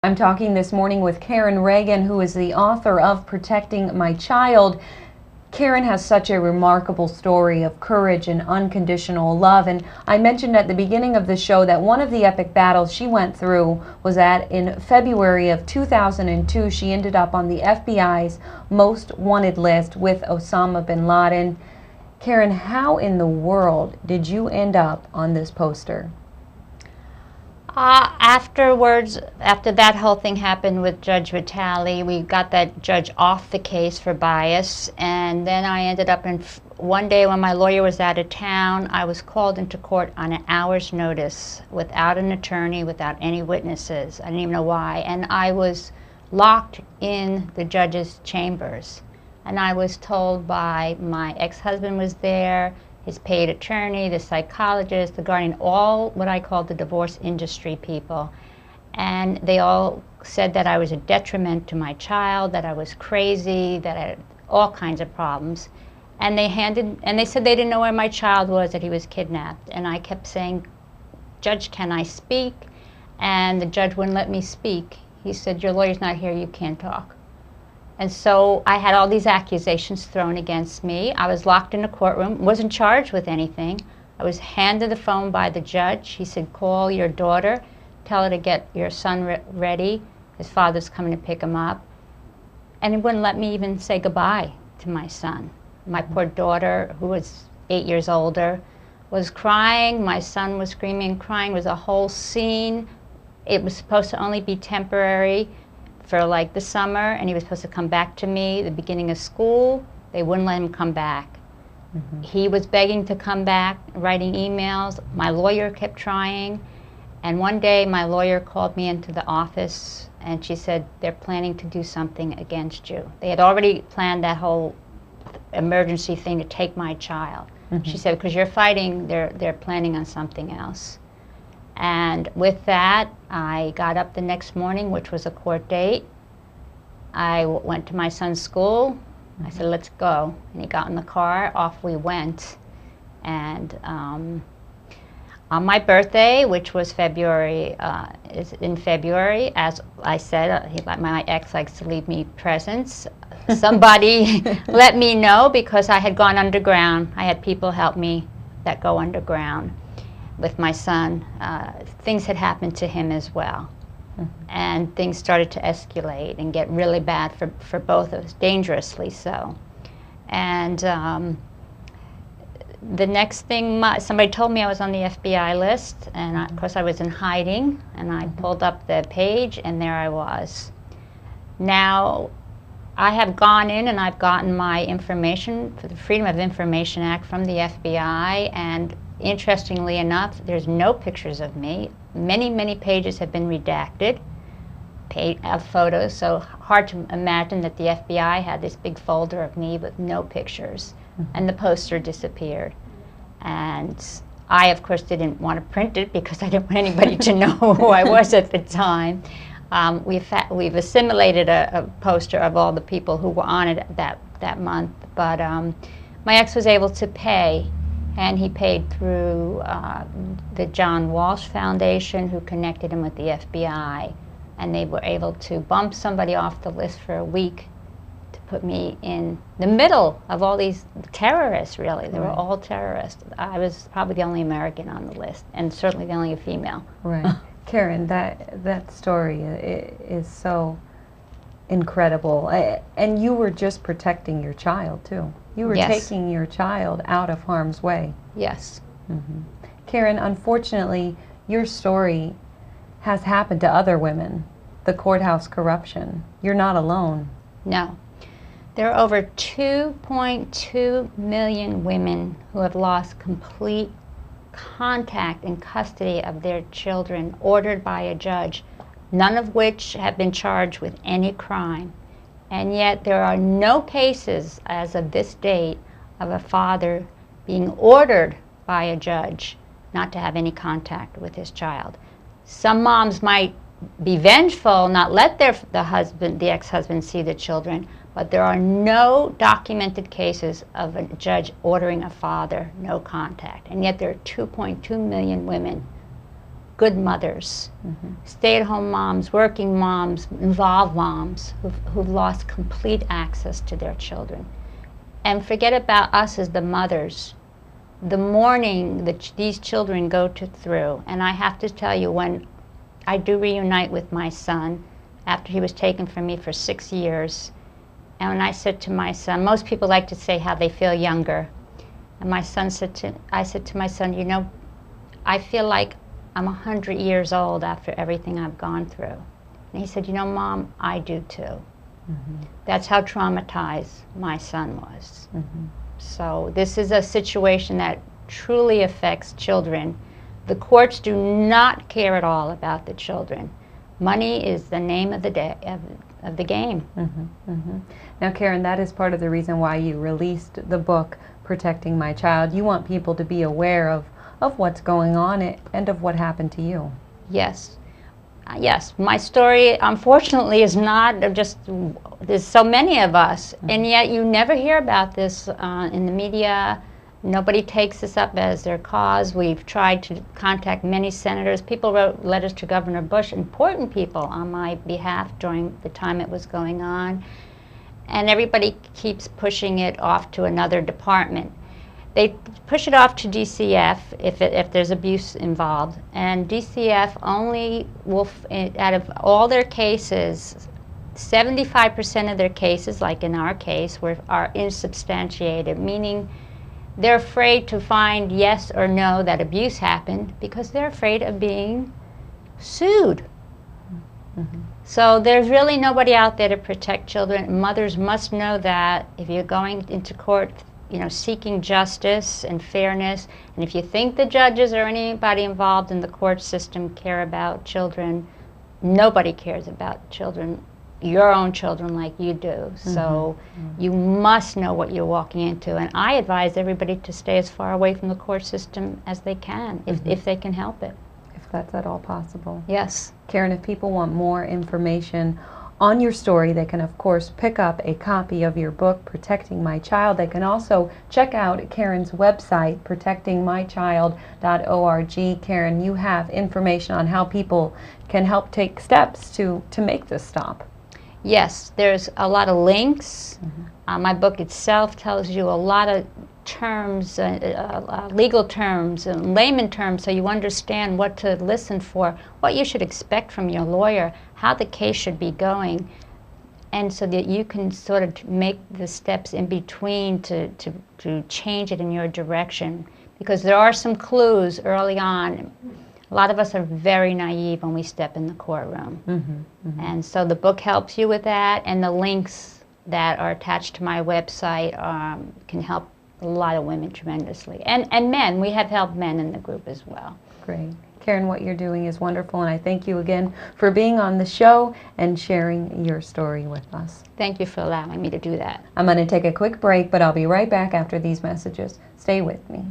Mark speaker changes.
Speaker 1: I'm talking this morning with Caren Ragen, who is the author of Protecting My Child. Caren has such a remarkable story of courage and unconditional love, and I mentioned at the beginning of the show that one of the epic battles she went through was that in February of 2002 she ended up on the FBI's most wanted list with Osama bin Laden. Caren, how in the world did you end up on this poster?
Speaker 2: Afterwards, after that whole thing happened with Judge Vitale, we got that judge off the case for bias, and then I ended up in, one day when my lawyer was out of town, I was called into court on an hour's notice without an attorney, without any witnesses. I didn't even know why, and I was locked in the judge's chambers. And I was told by my ex-husband was there, his paid attorney, the psychologist, the guardian, all what I call the divorce industry people. And they all said that I was a detriment to my child, that I was crazy, that I had all kinds of problems. And they said they didn't know where my child was, that he was kidnapped. And I kept saying, "Judge, can I speak?" And the judge wouldn't let me speak. He said, "Your lawyer's not here, you can't talk." And so I had all these accusations thrown against me. I was locked in a courtroom, wasn't charged with anything. I was handed the phone by the judge. He said, "Call your daughter, tell her to get your son ready. His father's coming to pick him up." And he wouldn't let me even say goodbye to my son. My poor daughter, who was 8 years older, was crying. My son was screaming and crying. It was a whole scene. It was supposed to only be temporary for like the summer, and he was supposed to come back to me the beginning of school. They wouldn't let him come back. He was begging to come back, writing emails. My lawyer kept trying, and one day my lawyer called me into the office and she said, "They're planning to do something against you." They had already planned that whole emergency thing to take my child. She said, "Because you're fighting, they're planning on something else." And with that, I got up the next morning, which was a court date. I went to my son's school. I said, "Let's go." And he got in the car, off we went. And on my birthday, which was in February, as I said, my ex likes to leave me presents. Somebody let me know, because I had gone underground. I had people help me that go underground with my son. Things had happened to him as well. And things started to escalate and get really bad for both of us, dangerously so. And the next thing, somebody told me I was on the FBI list, and of course I was in hiding, and I pulled up the page, and there I was. Now, I have gone in and I've gotten my information for the Freedom of Information Act from the FBI, and interestingly enough, there's no pictures of me. Many pages have been redacted of photos, so hard to imagine that the FBI had this big folder of me with no pictures. And the poster disappeared. And I, of course, didn't want to print it because I didn't want anybody to know who I was at the time. We've assimilated a poster of all the people who were on it that month, but my ex was able to pay. And he paid through the John Walsh Foundation, who connected him with the FBI. And they were able to bump somebody off the list for a week to put me in the middle of all these terrorists, really. They were all terrorists. I was probably the only American on the list, and certainly the only female.
Speaker 1: Right. Caren, that story is so incredible. And you were just protecting your child, too. You were taking your child out of harm's way.
Speaker 2: Yes.
Speaker 1: Caren, unfortunately, your story has happened to other women. The courthouse corruption. You're not alone.
Speaker 2: No. There are over 2.2 million women who have lost complete contact and custody of their children, ordered by a judge, none of which have been charged with any crime. And yet there are no cases as of this date of a father being ordered by a judge not to have any contact with his child. Some moms might be vengeful, not let the ex-husband see the children, but there are no documented cases of a judge ordering a father no contact. And yet there are 2.2 million women good mothers, stay-at-home moms, working moms, involved moms who've lost complete access to their children. And forget about us as the mothers. The mourning that these children go through, and I have to tell you, when I do reunite with my son after he was taken from me for 6 years, and when I said to my son, most people like to say how they feel younger, and I said to my son, you know, I feel like I'm 100 years old after everything I've gone through. And he said, you know, Mom, I do too. That's how traumatized my son was. So this is a situation that truly affects children. The courts do not care at all about the children. Money is the name of the day of the game.
Speaker 1: Now, Caren, that is part of the reason why you released the book, Protecting My Child. You want people to be aware of what's going on and of what happened to you.
Speaker 2: Yes. Yes, my story, unfortunately, is not just, there's so many of us, and yet you never hear about this in the media. Nobody takes this up as their cause. We've tried to contact many senators. People wrote letters to Governor Bush, important people, on my behalf during the time it was going on. And everybody keeps pushing it off to another department. They push it off to DCF if there's abuse involved, and DCF only will, out of all their cases, 75% of their cases, like in our case, are insubstantiated, meaning they're afraid to find yes or no that abuse happened because they're afraid of being sued. So there's really nobody out there to protect children. Mothers must know that if you're going into court, you know, seeking justice and fairness, and if you think the judges or anybody involved in the court system care about children, nobody cares about children, your own children, like you do. So you must know what you're walking into, and I advise everybody to stay as far away from the court system as they can, if they can help it.
Speaker 1: If that's at all possible.
Speaker 2: Yes.
Speaker 1: Caren, if people want more information on your story, they can of course pick up a copy of your book, Protecting My Child. They can also check out Caren's website, protectingmychild.org. Caren, you have information on how people can help take steps to make this stop.
Speaker 2: Yes, there's a lot of links. My book itself tells you a lot of terms, legal terms and layman terms, so you understand what to listen for, what you should expect from your lawyer, how the case should be going, and so that you can sort of make the steps in between to change it in your direction. Because there are some clues early on. A lot of us are very naive when we step in the courtroom. And so the book helps you with that, and the links that are attached to my website can help a lot of women tremendously. And men. We have helped men in the group as well.
Speaker 1: Great. Caren, what you're doing is wonderful, and I thank you again for being on the show and sharing your story with us.
Speaker 2: Thank you for allowing me to do that.
Speaker 1: I'm going to take a quick break, but I'll be right back after these messages. Stay with me.